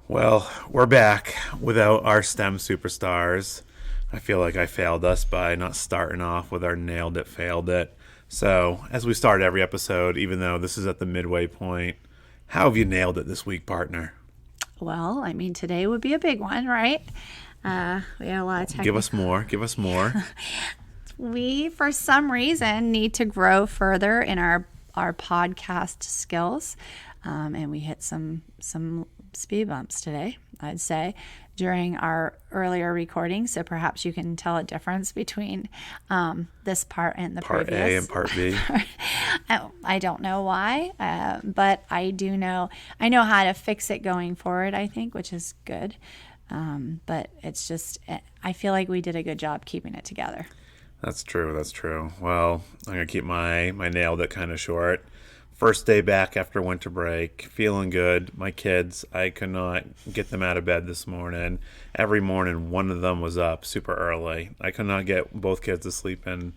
Well, we're back without our STEM superstars. I feel like I failed us by not starting off with our nailed it, failed it. So, as we start every episode, even though this is at the midway point, how have you nailed it this week, partner? Well, I mean, today would be a big one, right? We had a lot of Give technical. us more. Give us more. We, for some reason, need to grow further in our podcast skills, and we hit some speed bumps today, I'd say, during our earlier recording. So perhaps you can tell a difference between this part and the Part previous. A and Part B. I don't know why, but I do know. I know how to fix it going forward, I think, which is good. But it's just, I feel like we did a good job keeping it together. That's true. That's true. Well, I'm gonna keep my nailed it kind of short. First day back after winter break, feeling good. My kids, I could not get them out of bed this morning. Every morning, one of them was up super early. I could not get both kids to sleep in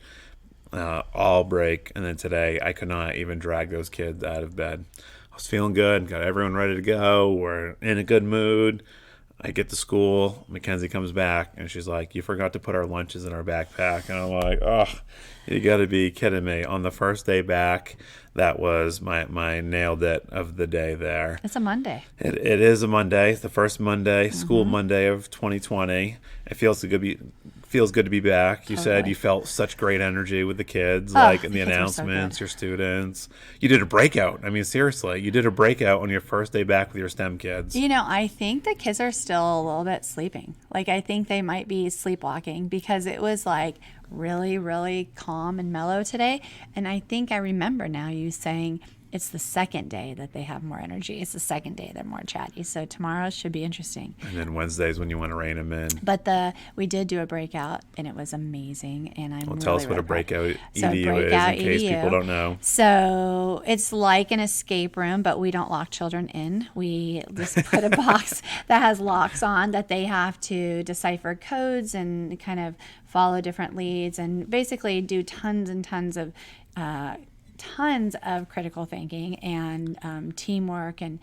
all break, and then today I could not even drag those kids out of bed. I was feeling good, got everyone ready to go. We're in a good mood. I get to school, Mackenzie comes back, and she's like, "You forgot to put our lunches in our backpack." And I'm like, "Oh, you got to be kidding me." On the first day back, that was my nailed it of the day there. It's a Monday. It is a Monday, the first Monday, school Monday of 2020. It feels good to be back. You said you felt such great energy with the kids, like in the kids were so announcements, good. your students. You did a breakout. I mean, seriously, you did a breakout on your first day back with your STEM kids. You know, I think the kids are still a little bit sleeping. Like, I think they might be sleepwalking because it was like really, really calm and mellow today. And I think I remember now you saying it's the second day that they have more energy. It's the second day they're more chatty. So tomorrow should be interesting. And then Wednesdays when you want to rein them in. But we did do a breakout, and it was amazing. And I'm really, Tell us what really a breakout proud. EDU is in case people don't know. So it's like an escape room, but we don't lock children in. We just put a box that has locks on that they have to decipher codes and kind of follow different leads and basically do tons and tons of critical thinking and teamwork and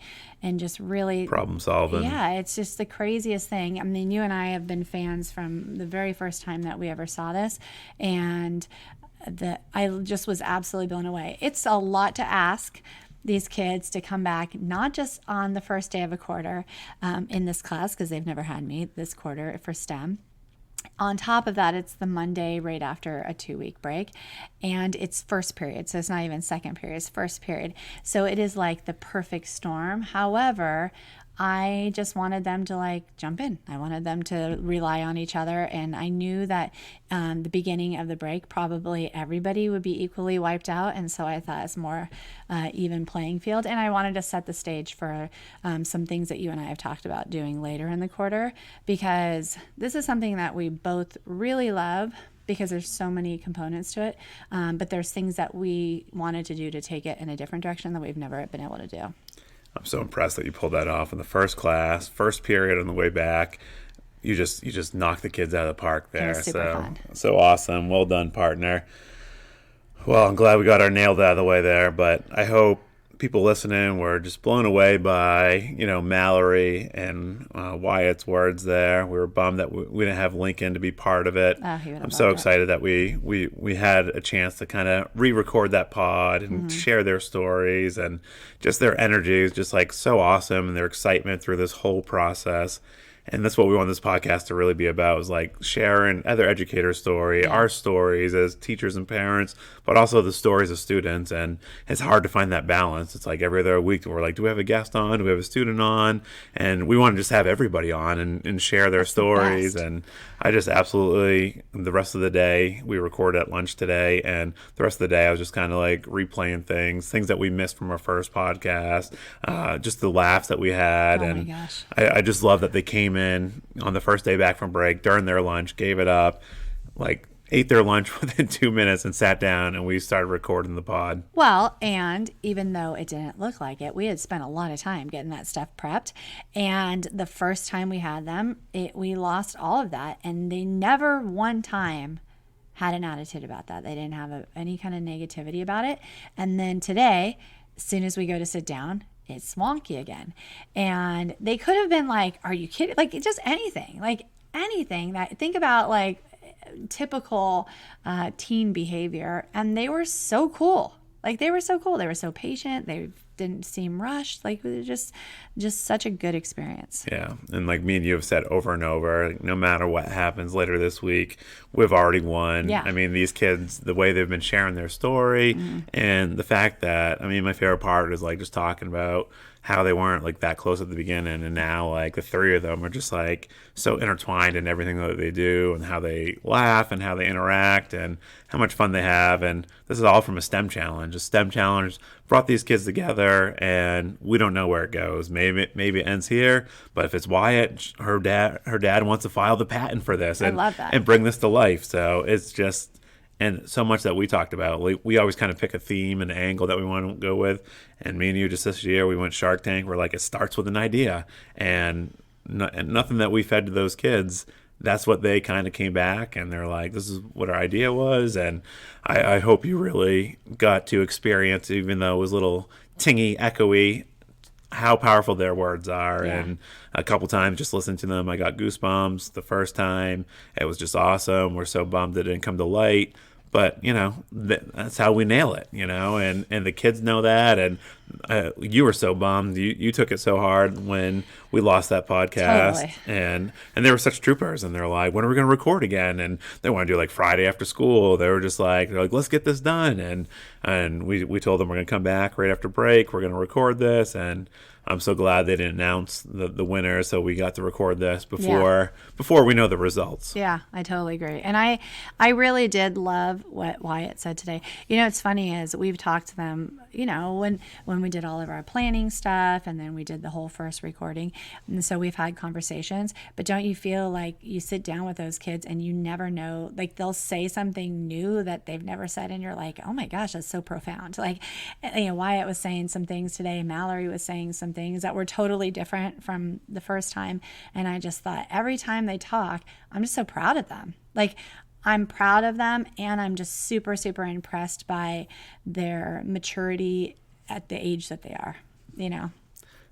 just really Problem solving. Yeah, it's just the craziest thing. I mean, you and I have been fans from the very first time that we ever saw this, and I just was absolutely blown away. It's a lot to ask these kids to come back, not just on the first day of a quarter in this class, because they've never had me this quarter for STEM. On top of that, it's the Monday right after a 2-week break, and it's first period. So it's not even second period, it's first period. So it is like the perfect storm. However, I just wanted them to jump in. I wanted them to rely on each other. And I knew that the beginning of the break, probably everybody would be equally wiped out. And so I thought it's more even playing field. And I wanted to set the stage for some things that you and I have talked about doing later in the quarter, because this is something that we both really love, because there's so many components to it. But there's things that we wanted to do to take it in a different direction that we've never been able to do. I'm so impressed that you pulled that off in the first class, first period on the way back. You just knocked the kids out of the park there. It was super fun. So awesome. Well done, partner. Well, I'm glad we got our nailed out of the way there, but I hope people listening were just blown away by, Mallory and Wyatt's words there. We were bummed that we didn't have Lincoln to be part of it. I'm so excited that we had a chance to kind of re-record that pod and share their stories, and just their energy is just so awesome, and their excitement through this whole process. And that's what we want this podcast to really be about, is sharing other educators' story, our stories as teachers and parents, but also the stories of students. And it's hard to find that balance. It's every other week we're do we have a guest on? Do we have a student on? And we want to just have everybody on and share their stories. And I just absolutely, the rest of the day, we recorded at lunch today, and the rest of the day I was just kind of replaying things that we missed from our first podcast, just the laughs that we had. My gosh. I just love that they came in on the first day back from break during their lunch, gave it up, ate their lunch within 2 minutes and sat down, and we started recording the pod. Well, and even though it didn't look like it, we had spent a lot of time getting that stuff prepped. And the first time we had them, we lost all of that. And they never one time had an attitude about that. They didn't have any kind of negativity about it. And then today, as soon as we go to sit down, it's wonky again. And they could have been like, are you kidding? Like just anything, that think about like typical teen behavior. And they were so cool. Like they were so cool. They were so patient. They didn't seem rushed. Like it was just such a good experience. Yeah. And like me and you have said over and over, like, no matter what happens later this week, we've already won. Yeah. I mean, these kids, the way they've been sharing their story and the fact that, I mean, my favorite part is like just talking about how they weren't like that close at the beginning, and now like the three of them are just like so intertwined in everything that they do and how they laugh and how they interact and how much fun they have. And this is all from a STEM challenge. A STEM challenge brought these kids together, and we don't know where it goes. Maybe it ends here, but if it's Wyatt, her dad wants to file the patent for this and, I love that. and bring this to life. So it's just, and so much that we talked about. We always kind of pick a theme and angle that we want to go with. And me and you just this year, we went Shark Tank. We're like, it starts with an idea. And nothing that we fed to those kids, that's what they kind of came back. And they're like, this is what our idea was. And I hope you really got to experience, even though it was a little tingy, echoey, how powerful their words are. Yeah. And a couple times just listening to them, I got goosebumps the first time. It was just awesome. We're so bummed it didn't come to light, but that's how we nail it, and the kids know that. And you were so bummed. You took it so hard when we lost that podcast. Totally. And they were such troopers, and they're like, when are we going to record again? And they want to do like Friday after school. They were just like, let's get this done. And we told them we're going to come back right after break. We're going to record this. And I'm so glad they didn't announce the winner, so we got to record this before we know the results. Yeah, I totally agree. And I really did love what Wyatt said today. It's funny is we've talked to them, when we did all of our planning stuff, and then we did the whole first recording. And so we've had conversations, but don't you feel like you sit down with those kids and you never know, like they'll say something new that they've never said, and you're like, oh my gosh, that's so profound. Like, Wyatt was saying some things today, Mallory was saying some things that were totally different from the first time. And I just thought every time they talk, I'm just so proud of them. Like, I'm proud of them, and I'm just super, super impressed by their maturity at the age that they are,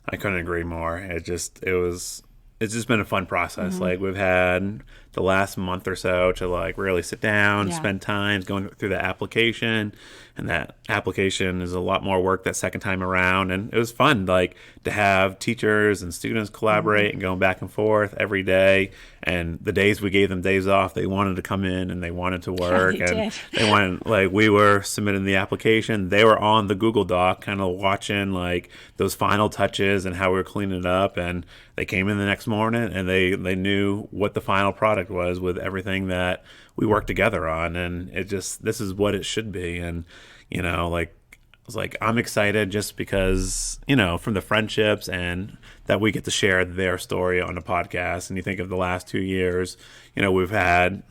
I couldn't agree more. It's just been a fun process. Like, we've had the last month or so to like really sit down, spend time going through the application, and that application is a lot more work that second time around. And it was fun, like, to have teachers and students collaborate and going back and forth every day. And the days we gave them days off, they wanted to come in and they wanted to work. They wanted, like, we were submitting the application. They were on the Google Doc kind of watching like those final touches and how we were cleaning it up. And they came in the next morning and they knew what the final product was with everything that we worked together on. And this is what it should be. And, I was like, I'm excited just because, from the friendships and that we get to share their story on the podcast. And you think of the last 2 years, we've had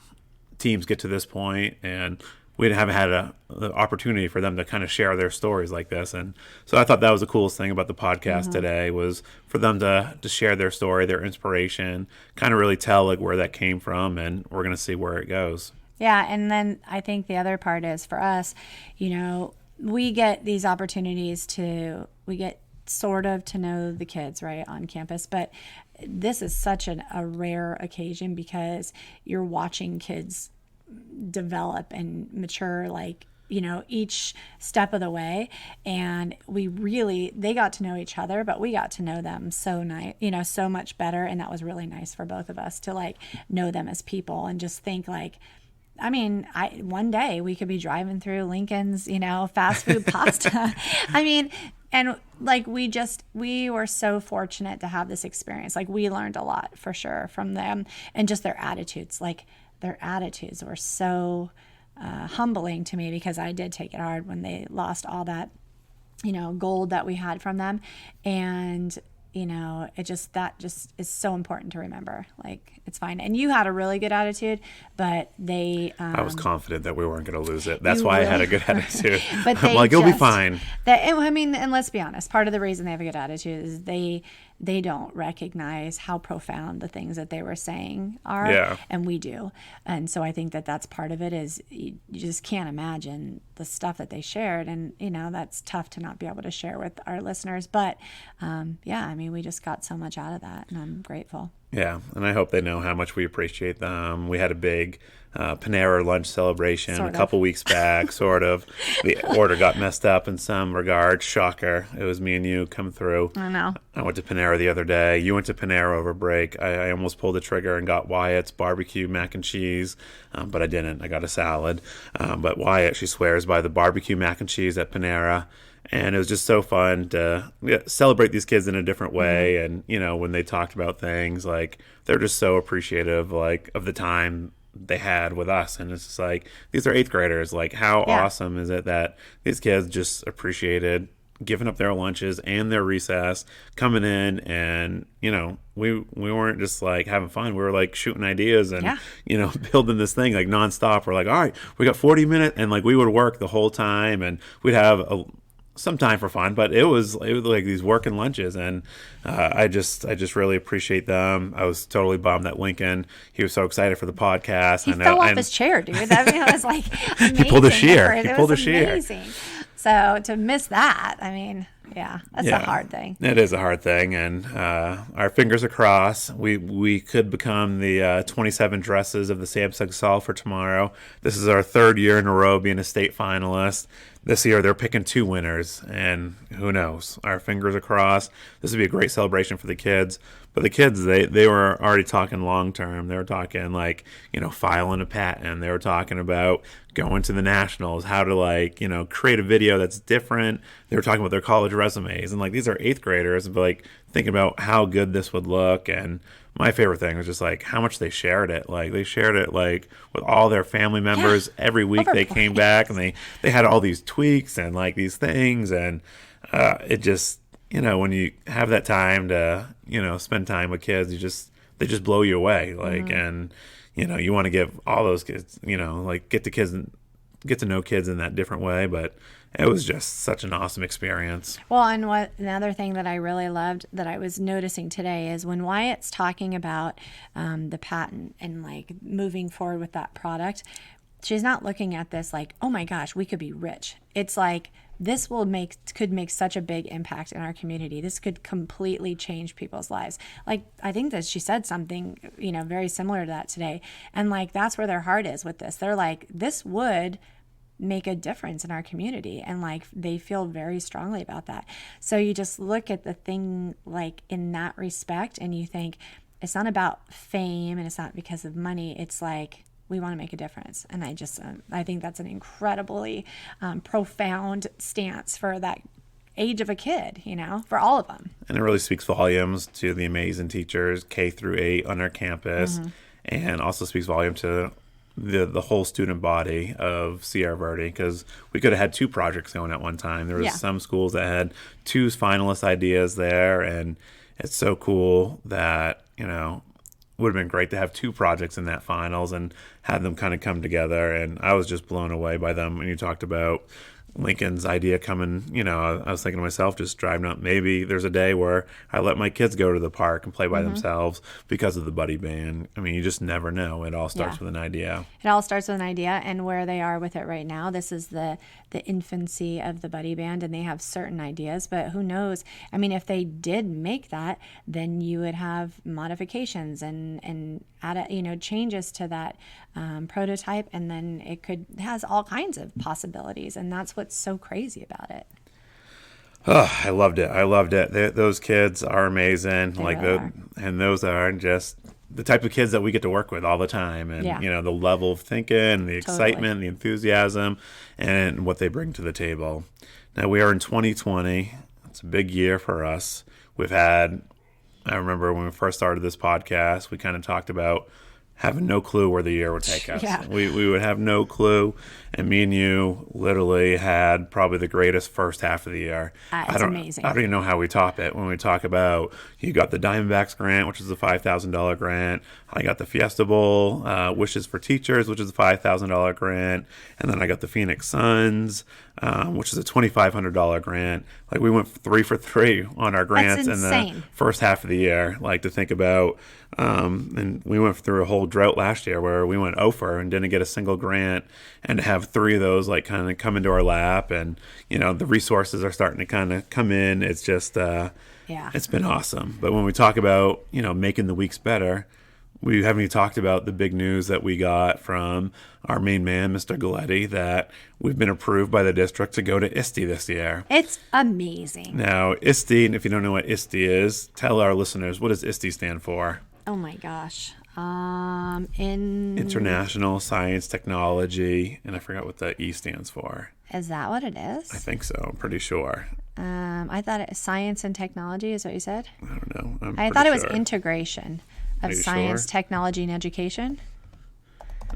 teams get to this point, and we haven't had the opportunity for them to kind of share their stories like this. And so I thought that was the coolest thing about the podcast today, was for them to share their story, their inspiration, kind of really tell like where that came from, and we're going to see where it goes. Yeah. And then I think the other part is for us, we get these opportunities we get sort of to know the kids right on campus, but this is such a rare occasion because you're watching kids develop and mature, like, each step of the way. And they got to know each other, but we got to know them so so much better. And that was really nice for both of us to like know them as people and just think like, one day we could be driving through Lincoln's, fast food pasta. And like, we were so fortunate to have this experience. Like, we learned a lot for sure from them, and just their attitudes. Like, their attitudes were so humbling to me, because I did take it hard when they lost all that, gold that we had from them. And that just is so important to remember. Like, it's fine. And you had a really good attitude, but they... I was confident that we weren't going to lose it. That's why I had a good attitude. But I'm like, you'll be fine. And let's be honest, part of the reason they have a good attitude is they they don't recognize how profound the things that they were saying are. Yeah. And we do. And so I think that that's part of it, is you just can't imagine the stuff that they shared. And, that's tough to not be able to share with our listeners. But yeah, I mean, we just got so much out of that, and I'm grateful. Yeah, and I hope they know how much we appreciate them. We had a big Panera lunch celebration a couple weeks back, sort of. The order got messed up in some regard. Shocker. It was me and you come through. I know. I went to Panera the other day. You went to Panera over break. I almost pulled the trigger and got Wyatt's barbecue mac and cheese, but I didn't. I got a salad. But Wyatt, she swears by the barbecue mac and cheese at Panera. And it was just so fun to celebrate these kids in a different way. And, when they talked about things, like, they're just so appreciative, like, of the time they had with us. And it's just like, these are 8th graders. Like, how awesome is it that these kids just appreciated giving up their lunches and their recess, coming in, and, we weren't just like having fun. We were like shooting ideas and, building this thing like nonstop. We're like, all right, we got 40 minutes. And like, we would work the whole time, and we'd have some time for fun, but it was like these working lunches, and I just really appreciate them. I was totally bummed that Lincoln, he was so excited for the podcast. He fell off his chair, dude. I mean, it was like amazing. He pulled a shear. He pulled a shear. Amazing. So to miss that, I mean, that's a hard thing. It is a hard thing, and our fingers are crossed. We could become the 27 dresses of the Samsung Sol for tomorrow. This is our 3rd year in a row being a state finalist. This year they're picking 2 winners, and who knows? Our fingers are crossed. This would be a great celebration for the kids. But the kids, they were already talking long term. They were talking like, filing a patent. They were talking about going to the nationals, how to like, create a video that's different. They were talking about their college resumes, and like, these are 8th graders, but like thinking about how good this would look. And my favorite thing was just like how much they shared it. Like, they shared it like with all their family members. Every week they came back, and they had all these tweaks and like these things, and it just, when you have that time to, spend time with kids, they just blow you away. Like, and, you want to give all those kids, like get to know kids in that different way. But it was just such an awesome experience. Well, and another thing that I really loved that I was noticing today is when Wyatt's talking about the patent and like moving forward with that product, she's not looking at this like, oh my gosh, we could be rich. It's like, this could make such a big impact in our community. This could completely change people's lives. Like, I think that she said something, very similar to that today. And like, that's where their heart is with this. They're like, this would make a difference in our community. And like, they feel very strongly about that. So you just look at the thing like in that respect, and you think it's not about fame, and it's not because of money. It's like, we want to make a difference. And I think that's an incredibly profound stance for that age of a kid, for all of them. And it really speaks volumes to the amazing teachers, K through 8 on our campus, and also speaks volume to the whole student body of Sierra Verde, because we could have had 2 projects going at one time. There was some schools that had 2 finalist ideas there, and it's so cool that, would have been great to have 2 projects in that finals and had them kind of come together. And I was just blown away by them when you talked about Lincoln's idea coming. I was thinking to myself, just driving up, maybe there's a day where I let my kids go to the park and play by themselves because of the buddy band. I mean, you just never know. It all starts with an idea. It all starts with an idea, and where they are with it right now, this is the infancy of the buddy band, and they have certain ideas, but who knows? I mean, if they did make that, then you would have modifications and add changes to that prototype, and then it has all kinds of possibilities, and that's what's so crazy about it. Oh, I loved it. Those kids are amazing. They really are. And those are just the type of kids that we get to work with all the time, and the level of thinking, the excitement, the enthusiasm, and what they bring to the table. Now, we are in 2020. It's a big year for us. I remember when we first started this podcast, we kind of talked about having no clue where the year would take us. Yeah. We would have no clue. And me and you literally had probably the greatest first half of the year. It's amazing. I don't even know how we top it when we talk about you got the Diamondbacks grant, which is a $5,000 grant. I got the Fiesta Bowl, Wishes for Teachers, which is a $5,000 grant. And then I got the Phoenix Suns, which is a $2,500 grant. Like we went 3 for 3 on our grants in the first half of the year. Like to think about, and we went through a whole drought last year where we went 0 for and didn't get a single grant, and to have 3 of those like kind of come into our lap, and you know the resources are starting to kind of come in. It's just it's been awesome. But when we talk about making the weeks better, we haven't even talked about the big news that we got from our main man, Mr. Galletti, that we've been approved by the district to go to ISTE this year. It's amazing. Now, ISTE, and if you don't know what ISTE is, tell our listeners, what does ISTE stand for? Oh my gosh. International Science Technology, and I forgot what the E stands for. Is that what it is? I think so. I'm pretty sure. I thought science and technology is what you said. I don't know. I thought it was integration of science, sure? technology, and education.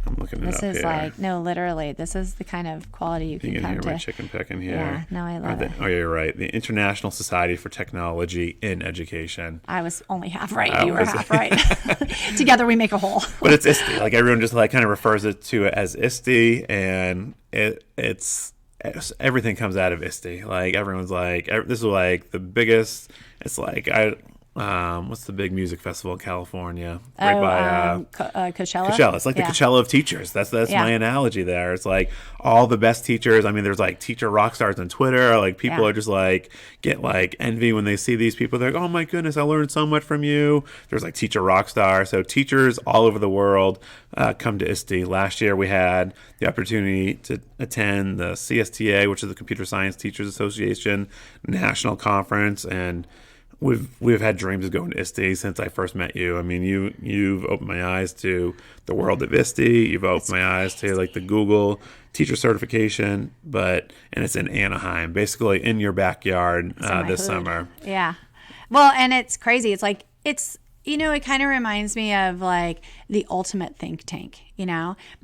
I'm looking it up here. This is like, no, literally, this is the kind of quality you can come hear to. my chicken pecking here. Yeah, no, I love it. Oh, you're right. The International Society for Technology in Education. I was only half right. You were half right. Together we make a whole. But it's ISTE. Like everyone just like kind of refers to it as ISTE, and it's everything comes out of ISTE. Like everyone's like, this is like the biggest. It's like what's the big music festival in California? Coachella. Coachella. It's like the Coachella of teachers. That's my analogy there. It's like all the best teachers. I mean, there's like teacher rock stars on Twitter. Like people are just like get like envy when they see these people. They're like, oh my goodness, I learned so much from you. There's like teacher rock stars. So teachers all over the world come to ISTE. Last year we had the opportunity to attend the CSTA, which is the Computer Science Teachers Association National Conference, and we've had dreams of going to ISTE since I first met you. I mean, you've opened my eyes to the world of ISTE. You've opened my eyes to like the Google teacher certification, and it's in Anaheim, basically in your backyard this summer. Yeah. Well, and it's crazy. It's like it kind of reminds me of like the ultimate think tank,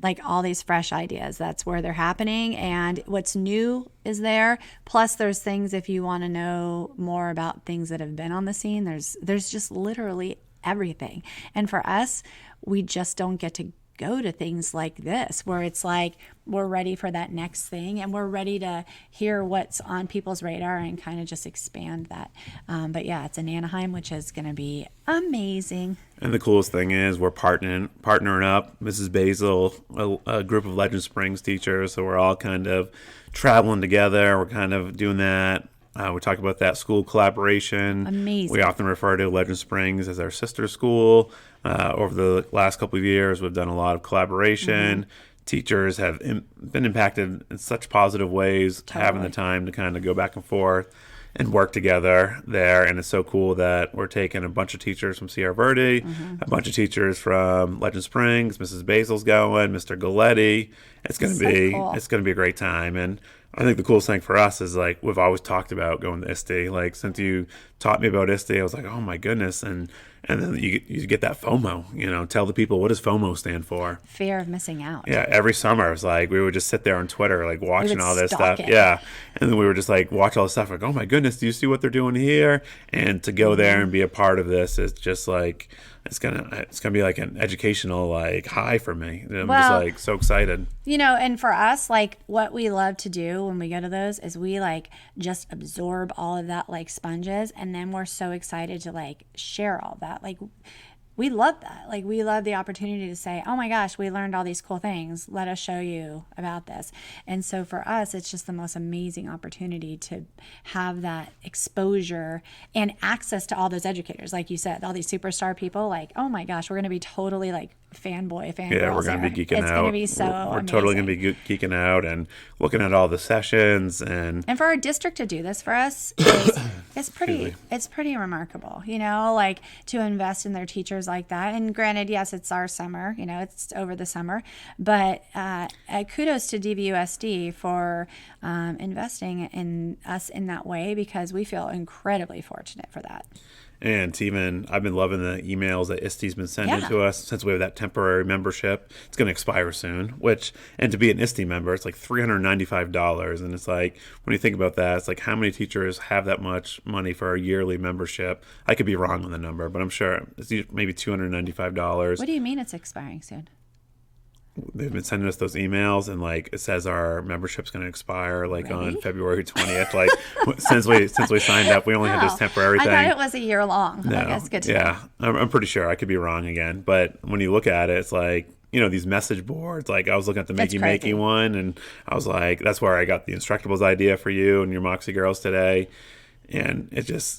like all these fresh ideas. That's where they're happening. And what's new is there. Plus there's things, if you want to know more about things that have been on the scene, there's just literally everything. And for us, we just don't get to go to things like this where it's like we're ready for that next thing and we're ready to hear what's on people's radar and kind of just expand that. But yeah, it's in Anaheim, which is going to be amazing. And the coolest thing is we're partnering up Mrs. Basil, a group of Legend Springs teachers. So we're all kind of traveling together. We're kind of doing that. We talk about that school collaboration. Amazing. We often refer to Legend Springs as our sister school. Over the last couple of years, we've done a lot of collaboration. Teachers have been impacted in such positive ways, having the time to kind of go back and forth and work together there. And it's so cool that we're taking a bunch of teachers from Sierra Verde, a bunch of teachers from Legend Springs, Mrs. Basil's going, Mr. Galletti. It's going to be a great time. And I think the coolest thing for us is like we've always talked about going to ISTE. Like since you taught me about ISTE, I was like, oh my goodness, and then you get that FOMO. Tell the people, what does FOMO stand for? Fear of missing out. Yeah, every summer it's like we would just sit there on Twitter like watching all this stuff. Yeah, and then we were just like watch all this stuff like, oh my goodness, do you see what they're doing here? And to go there and be a part of this is just like it's gonna be like an educational like high for me. I'm just like so excited. And for us, like what we love to do when we go to those is we like just absorb all of that like sponges, and then we're so excited to like share all that. Like we love that. Like we love the opportunity to say, oh my gosh, we learned all these cool things. Let us show you about this. And so for us, it's just the most amazing opportunity to have that exposure and access to all those educators. Like you said, all these superstar people, like, oh my gosh, we're going to be totally like fangirls. Yeah, we're going to be geeking out. It's going to be so amazing. We're totally going to be geeking out and looking at all the sessions. And for our district to do this for us, it's pretty remarkable, like to invest in their teachers like that. And granted, yes, it's our summer, it's over the summer, but kudos to DVUSD for investing in us in that way, because we feel incredibly fortunate for that. And even I've been loving the emails that ISTE's been sending Yeah. to us since we have that temporary membership. It's going to expire soon, and to be an ISTE member, it's like $395. And it's like, when you think about that, it's like, how many teachers have that much money for a yearly membership? I could be wrong on the number, but I'm sure it's maybe $295. What do you mean it's expiring soon? They've been sending us those emails, and like it says our membership's going to expire like Really? on February 20th. Like since we signed up, we only had this temporary I thing. thought it was a year long. No, I guess good to know. yeah, I'm pretty sure. I could be wrong again, but when you look at it, it's like, these message boards. Like I was looking at the That's Makey crazy. Makey one, and I was like, that's where I got the Instructables idea for you and your Moxie girls today. And it's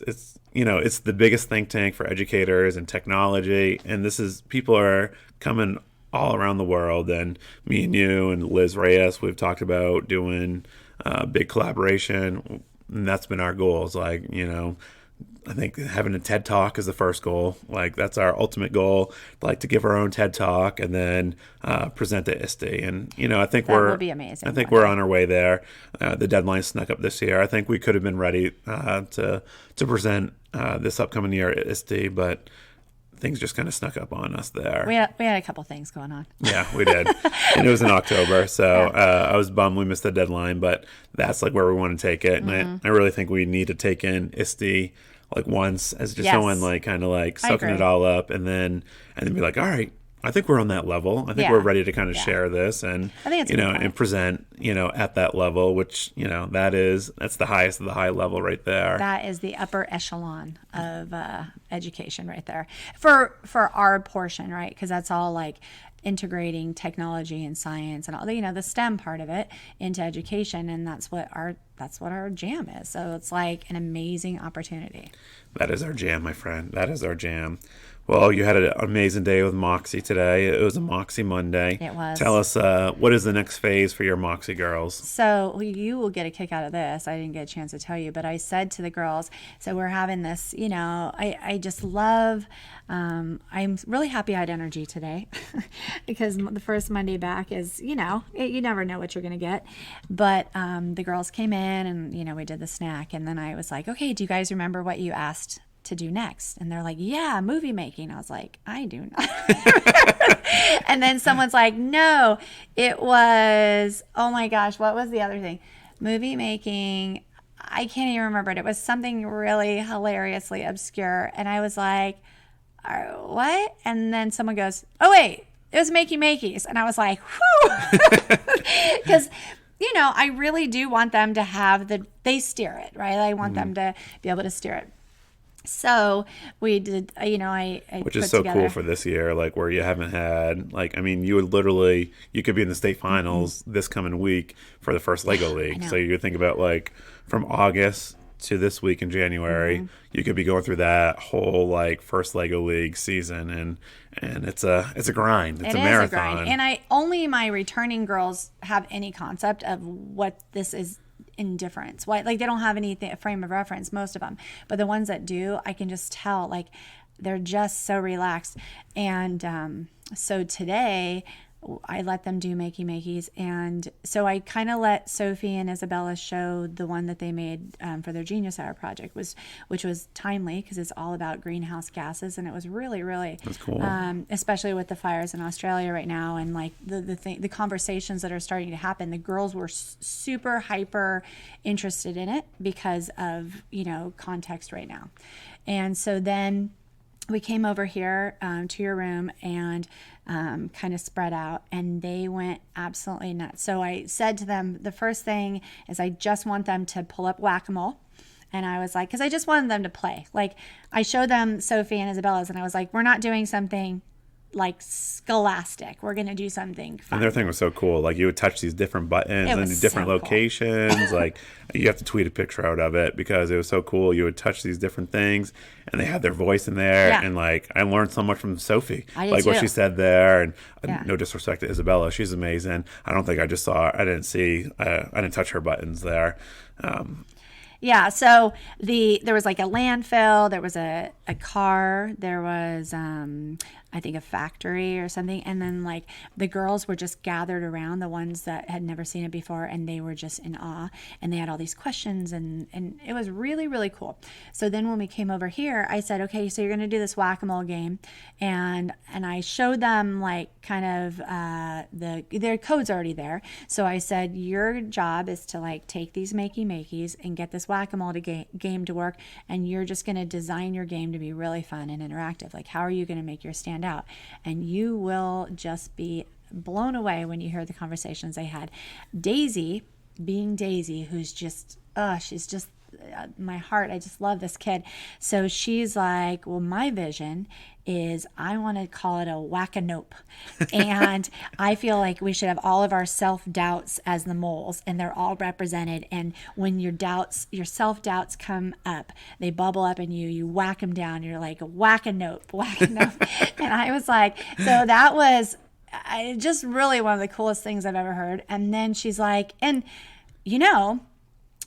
the biggest think tank for educators and technology, and people are coming all around the world. And me and you and Liz Reyes, we've talked about doing big collaboration, and that's been our goal. It's like, I think having a TED Talk is the first goal. Like that's our ultimate goal, like to give our own TED Talk and then present to ISTE. And I think That will be amazing. I think one we're day. on our way there. The deadline snuck up this year. I think we could have been ready to present this upcoming year at ISTE, but things just kind of snuck up on us there. We had a couple things going on. Yeah, we did. And it was in October, so I was bummed we missed the deadline, but that's like where we want to take it. And I really think we need to take in ISTE like once as just Yes. someone like kind of like soaking agree. it all up, and then be like, all right, I think we're on that level. I think Yeah. we're ready to kind of Yeah. share this and I think it's a good point. and present at that level, which that's the highest of the high level right there. That is the upper echelon of education right there for our portion, right? Because that's all like integrating technology and science and all the STEM part of it into education, and that's what our jam is. So it's like an amazing opportunity. That is our jam, my friend. That is our jam. Well, you had an amazing day with Moxie today. It was a Moxie Monday. It was. Tell us, what is the next phase for your Moxie girls? So you will get a kick out of this. I didn't get a chance to tell you, but I said to the girls, so we're having this, I just love, I'm really happy I had energy today because the first Monday back is, you never know what you're going to get. But the girls came in and, we did the snack. And then I was like, okay, do you guys remember what you asked to do next? And they're like, yeah, movie making. I was like, I do not. And then someone's like, no, it was, oh my gosh, what was the other thing? Movie making. I can't even remember it. It was something really hilariously obscure. And I was like, what? And then someone goes, oh wait, it was Makey Makeys. And I was like, whew. Because I really do want them to have they steer it, right? I want them to be able to steer it. So we did, I Which put is so together, cool for this year, like where you haven't had, like, I mean, you could be in the state finals this coming week for the first Lego League. know. So you think about like from August to this week in January, you could be going through that whole like first Lego League season, and it's a grind. It's It a is marathon. a grind. And only my returning girls have any concept of what this is in difference. Why, like they don't have anything, a frame of reference, most of them. But the ones that do, I can just tell, like they're just so relaxed. And so today I let them do Makey Makeys. And so I kind of let Sophie and Isabella show the one that they made for their Genius Hour project, which was timely because it's all about greenhouse gases. And it was really, really That's cool. especially with the fires in Australia right now, and like the conversations that are starting to happen. The girls were super hyper interested in it because of context right now. And so then we came over here to your room and kind of spread out, and they went absolutely nuts. So I said to them, the first thing is I just want them to pull up whack-a-mole. And I was like, because I just wanted them to play. Like I showed them Sophie and Isabella's, and I was like, we're not doing something like scholastic. We're going to do something fun. And their thing was so cool. Like you would touch these different buttons It and was different so cool. locations. Like you have to tweet a picture out of it because it was so cool. You would touch these different things, and they had their voice in there. Yeah. And like I learned so much from Sophie. I did like what too. she said there. And Yeah. no disrespect to Isabella, she's amazing. I don't think I just saw. I didn't touch her buttons there. Yeah, so there was like a landfill, there was a car, there was I think a factory or something. And then like the girls were just gathered around, the ones that had never seen it before, and they were just in awe. And they had all these questions, and it was really, really cool. So then when we came over here, I said, okay, so you're going to do this whack-a-mole game. And I showed them like kind of their code's already there. So I said, your job is to like take these makeys and get this whack-a-mole game to work. And you're just going to design your game to be really fun and interactive. Like, how are you going to make yours stand out? And you will just be blown away when you hear the conversations they had. Daisy, being Daisy, who's just, she's just my heart. I just love this kid. So she's like, well, my vision is I want to call it a whack-a-nope. And I feel like we should have all of our self-doubts as the moles, and they're all represented. And when your self-doubts come up, they bubble up in you, you whack them down. You're like, whack-a-nope, whack-a-nope. And I was like, so that was just really one of the coolest things I've ever heard. And then she's like, and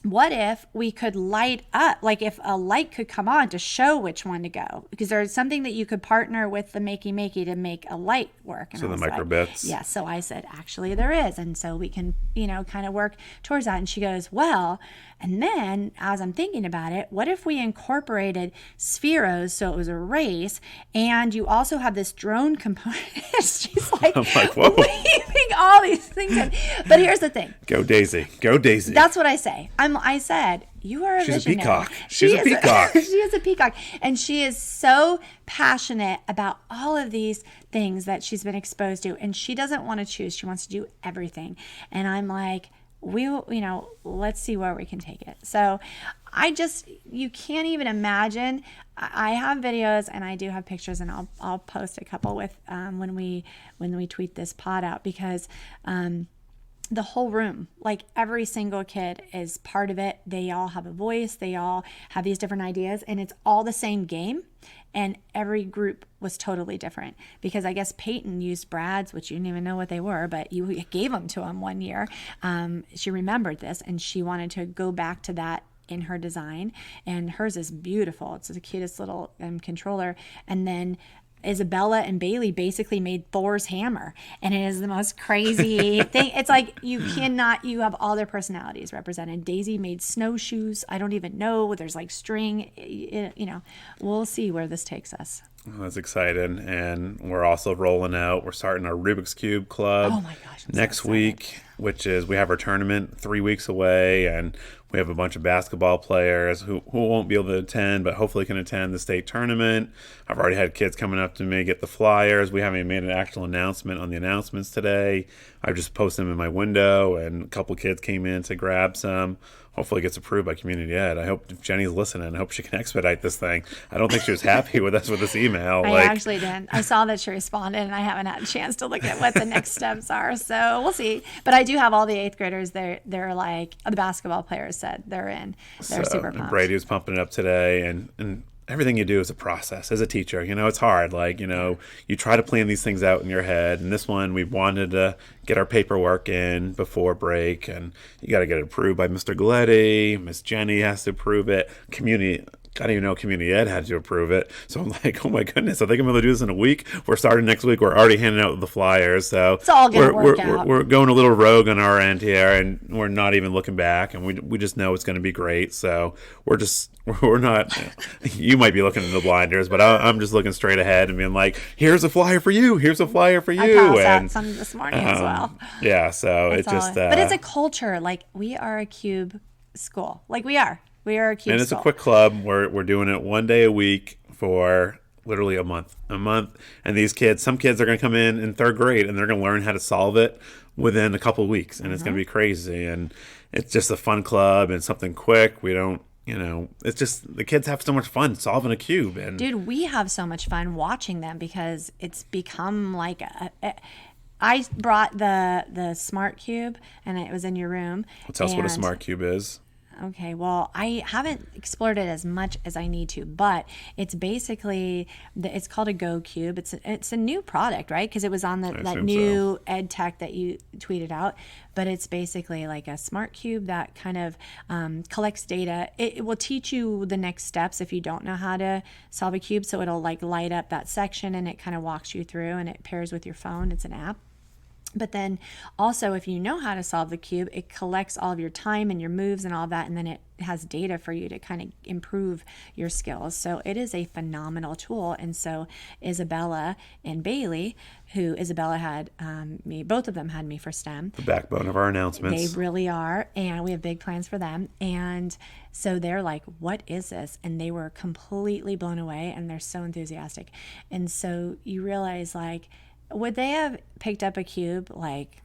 what if we could light up, like if a light could come on to show which one to go? Because there's something that you could partner with the makey to make a light work. And so the microbits. Yeah. So I said, actually there is. And so we can, kind of work towards that. And she goes, well, and then as I'm thinking about it, what if we incorporated spheros so it was a race, and you also have this drone component? She's like, I'm like, whoa. Weaving all these things in. But here's the thing. Go Daisy. Go Daisy. That's what I say. I said, you are a She's visionary. a peacock. She's a peacock. She is a peacock. And she is so passionate about all of these things that she's been exposed to. And she doesn't want to choose. She wants to do everything. And I'm like, let's see where we can take it. So you can't even imagine. I have videos and I do have pictures, and I'll post a couple with when we tweet this pod out, because the whole room, like every single kid is part of it. They all have a voice. They all have these different ideas, and it's all the same game. And every group was totally different, because I guess Peyton used Brad's, which you didn't even know what they were, but you gave them to him one year. She remembered this, and she wanted to go back to that in her design. And hers is beautiful. It's the cutest little controller. And then Isabella and Bailey basically made Thor's hammer, and it is the most crazy thing. It's like you have all their personalities represented. Daisy made snowshoes. I don't even know. There's like string, we'll see where this takes us. Well, that's exciting. And we're also rolling out, we're starting our Rubik's Cube Club oh my gosh, next week, which is, we have our tournament 3 weeks away, and we have a bunch of basketball players who won't be able to attend, but hopefully can attend the state tournament. I've already had kids coming up to me, get the flyers. We haven't even made an actual announcement on the announcements today. I've just posted them in my window, and a couple kids came in to grab some. Hopefully it gets approved by Community Ed. I hope, if Jenny's listening, I hope she can expedite this thing. I don't think she was happy with us with this email. I actually didn't. I saw that she responded, and I haven't had a chance to look at what the next steps are. So we'll see. But I do have all the 8th graders. They're like, the basketball players said they're in. They're super pumped. Brady was pumping it up today, and everything you do is a process as a teacher. It's hard. Like, you try to plan these things out in your head. And this one, we wanted to get our paperwork in before break, and you got to get it approved by Mr. Galetti. Miss Jenny has to approve it. I didn't even know Community Ed had to approve it. So I'm like, oh my goodness, I think I'm going to do this in a week. We're starting next week. We're already handing out the flyers. So it's all going to work out. We're going a little rogue on our end here, and we're not even looking back. And we just know it's going to be great. So we're not, you might be looking in the blinders, but I'm just looking straight ahead and being like, here's a flyer for you. Here's a flyer for you. I passed out some this morning as well. Yeah. So it's just, but it's a culture. Like, we are a cube school. Like, we are. We are a cube and it's school. a quick club. We're doing it one day a week for literally a month. And these kids, some kids are going to come in 3rd grade, and they're going to learn how to solve it within a couple of weeks. And it's going to be crazy. And it's just a fun club and something quick. We don't, it's just, the kids have so much fun solving a cube. And dude, we have so much fun watching them, because it's become like I brought the smart cube, and it was in your room. Tell us what a smart cube is. Okay, well, I haven't explored it as much as I need to, but it's basically it's called a Go Cube. It's a new product, right? Because it was on that new ed tech that you tweeted out. But it's basically like a smart cube that kind of collects data. It will teach you the next steps if you don't know how to solve a cube. So it'll like light up that section and it kind of walks you through, and it pairs with your phone. It's an app. But then also, if you know how to solve the cube, it collects all of your time and your moves and all that, and then it has data for you to kind of improve your skills. So it is a phenomenal tool. And so Isabella and Bailey, who Isabella had me, both of them had me for STEM. The backbone of our announcements. They really are, and we have big plans for them. And so they're like, what is this? And they were completely blown away, and they're so enthusiastic. And so you realize, like, would they have picked up a cube like,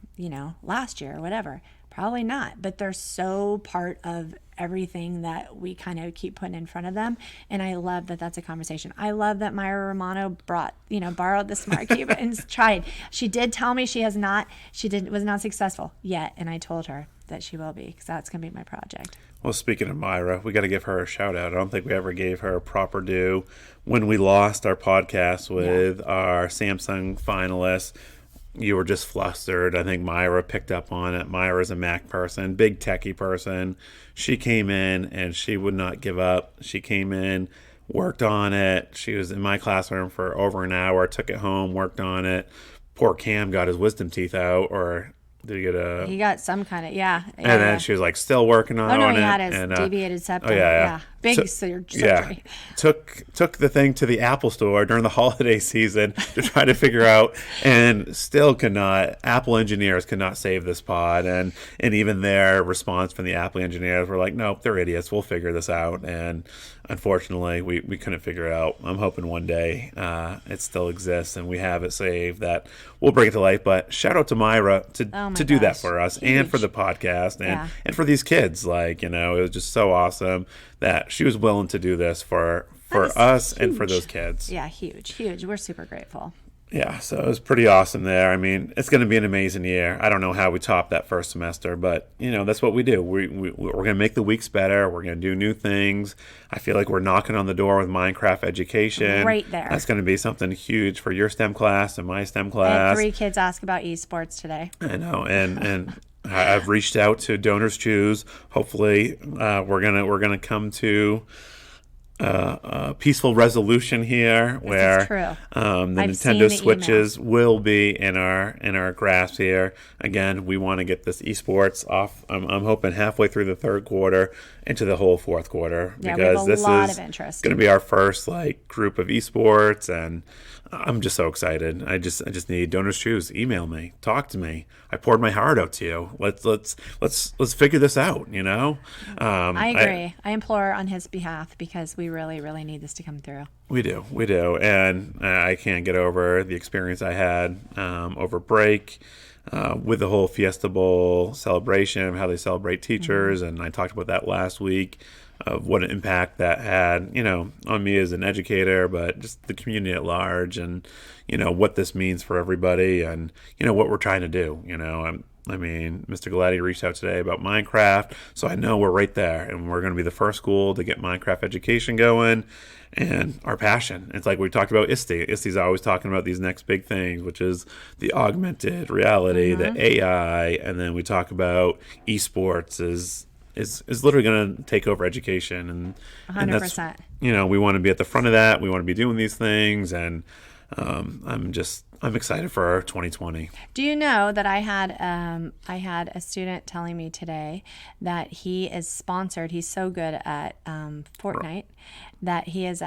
last year or whatever? Probably not. But they're so part of everything that we kind of keep putting in front of them. And I love that that's a conversation. I love that Myra Romano borrowed the smart cube and tried. She did tell me was not successful yet. And I told her that she will be, because that's going to be my project. Well, speaking of Myra, we got to give her a shout out. I don't think we ever gave her a proper due when we lost our podcast with our Samsung finalists. You were just flustered. I think Myra picked up on it. Myra's a Mac person, big techie person. She came in and she would not give up. She came in, worked on it. She was in my classroom for over an hour, took it home, worked on it. Poor Cam got his wisdom teeth out, or did he get He got some kind of, and then she was like still working on it. Oh, no, he had his deviated septum. Big surgery. Yeah. Took the thing to the Apple store during the holiday season to try to figure out, and still Apple engineers could not save this pod. And even their response from the Apple engineers were like, nope, they're idiots. We'll figure this out. And unfortunately, we couldn't figure it out. I'm hoping one day it still exists and we have it saved, that we'll bring it to life. But shout out to Myra to do that for us. Huge. And for the podcast and for these kids. Like, it was just so awesome that she was willing to do this for us and for those kids. Yeah, huge. We're super grateful. Yeah, so it was pretty awesome there. I mean, it's going to be an amazing year. I don't know how we top that first semester, but, that's what we do. We're going to make the weeks better. We're going to do new things. I feel like we're knocking on the door with Minecraft education. Right there. That's going to be something huge for your STEM class and my STEM class. 3 kids ask about esports today. I know, and I've reached out to Donors Choose. Hopefully, we're gonna come to a peaceful resolution here, where the Nintendo Switches will be in our grasp here. Again, we want to get this esports off. I'm hoping halfway through the third quarter into the whole fourth quarter, because this is going to be our first group of esports, and I'm just so excited. I just need Donors Choose. Email me, talk to me. I poured my heart out to you. Let's figure this out. I agree. I implore on his behalf, because we really, really need this to come through. We do, and I can't get over the experience I had over break with the whole Fiesta Bowl celebration of how they celebrate teachers, and I talked about that last week, of what an impact that had, on me as an educator, but just the community at large, and what this means for everybody, and what we're trying to do. Mr. Galati reached out today about Minecraft, so I know we're right there, and we're going to be the first school to get Minecraft education going, and our passion. It's like we talked about ISTE. ISTE's always talking about these next big things, which is the augmented reality, the AI, and then we talk about esports is literally going to take over education, and 100%. That's, we want to be at the front of that. We want to be doing these things, and I'm excited for 2020. Do you know that I had a student telling me today that he is sponsored. He's so good at Fortnite that he has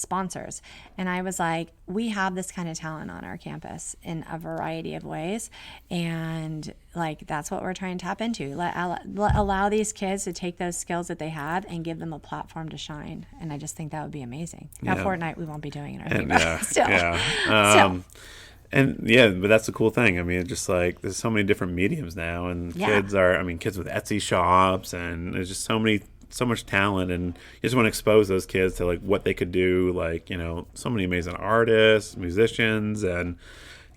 sponsors. And I was like, we have this kind of talent on our campus in a variety of ways. And that's what we're trying to tap into. Allow these kids to take those skills that they have and give them a platform to shine. And I just think that would be amazing. Now, Fortnite, we won't be doing it. But that's the cool thing. Just there's so many different mediums now, and kids with Etsy shops, and there's just so much talent, and you just want to expose those kids to what they could do, so many amazing artists, musicians, and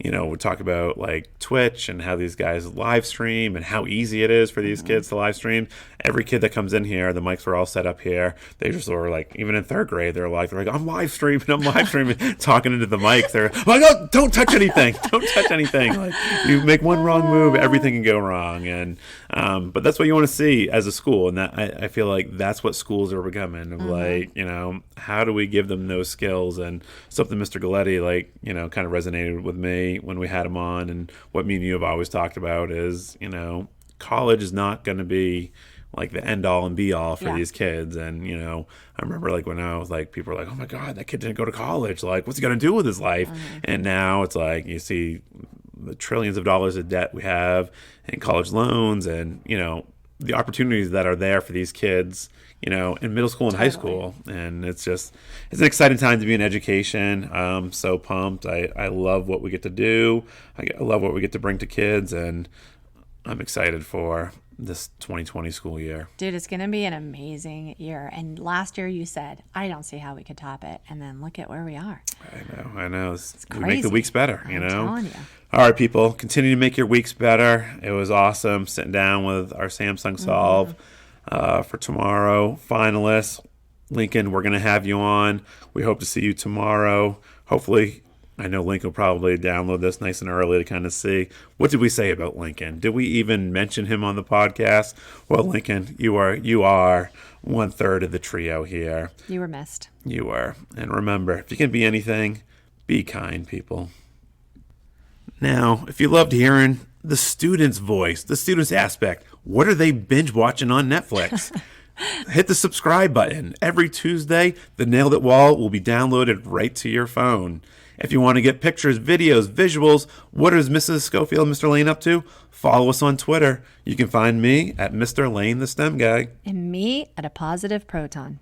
we talk about like Twitch and how these guys live stream and how easy it is for these kids to live stream. Every kid that comes in here, the mics were all set up here. They just were like, even in third grade, they're like, I'm live streaming, talking into the mic. They're like, oh, don't touch anything. Don't touch anything. Like, you make one wrong move, everything can go wrong. And, but that's what you want to see as a school. And that I feel like that's what schools are becoming of like, how do we give them those skills? And something Mr. Galletti, like, kind of resonated with me when we had him on, and what me and you have always talked about is, college is not going to be like the end all and be all for these kids. And, I remember like when I was like, people were like, oh my God, that kid didn't go to college. Like, what's he going to do with his life? And now it's like, you see the trillions of dollars of debt we have and college loans and, the opportunities that are there for these kids, in middle school and high school. And it's an exciting time to be in education. I'm so pumped. I love what we get to do. I love what we get to bring to kids, and I'm excited for this 2020 school year. Dude, it's going to be an amazing year. And last year you said, I don't see how we could top it. And then look at where we are. I know. It's we crazy. make the weeks better, I'm telling you. All right, people, continue to make your weeks better. It was awesome sitting down with our Samsung Solve for tomorrow finalists. Lincoln, we're going to have you on. We hope to see you tomorrow. Hopefully, I know Lincoln will probably download this nice and early to kind of see. What did we say about Lincoln? Did we even mention him on the podcast? Well, Lincoln, you are 1/3 of the trio here. You were missed. You were. And remember, if you can be anything, be kind, people. Now, if you loved hearing the student's voice, the student's aspect, what are they binge watching on Netflix? Hit the subscribe button. Every Tuesday, the Nailed It Wall will be downloaded right to your phone. If you want to get pictures, videos, visuals, what is Mrs. Scofield and Mr. Lane up to? Follow us on Twitter. You can find me at Mr. Lane the STEM Guy. And me at A Positive Proton.